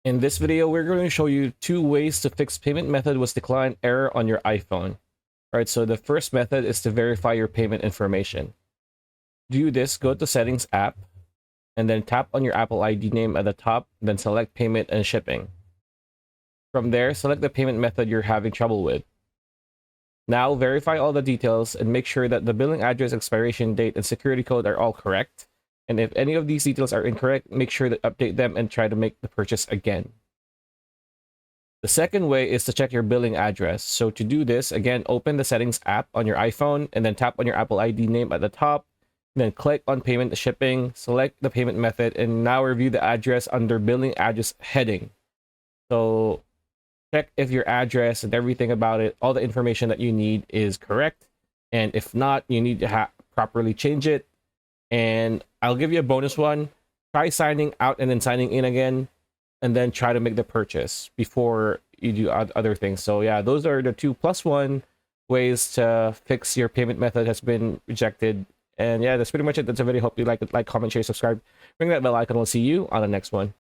In this video, we're going to show you 2 ways to fix payment method was declined error on your iPhone. Alright, so the first method is to verify your payment information. To do this, go to Settings app, and then tap on your Apple ID name at the top, then select Payment and Shipping. From there, select the payment method you're having trouble with. Now, verify all the details and make sure that the billing address, expiration date, and security code are all correct. And if any of these details are incorrect, make sure to update them and try to make the purchase again. The second way is to check your billing address. So to do this, again, open the Settings app on your iPhone and then tap on your Apple ID name at the top. Then click on Payment Shipping, select the payment method, and now review the address under Billing Address heading. So check if your address and everything about it, all the information that you need is correct. And if not, you need to properly change it. And I'll give you a bonus one. Try signing out and then signing in again, and then try to make the purchase before you do other things. So yeah, those are the 2+1 ways to fix your payment method has been rejected. And yeah, that's pretty much it. That's a video. Hope you like it. Like, comment, share, subscribe. Ring that bell icon. We'll see you on the next one.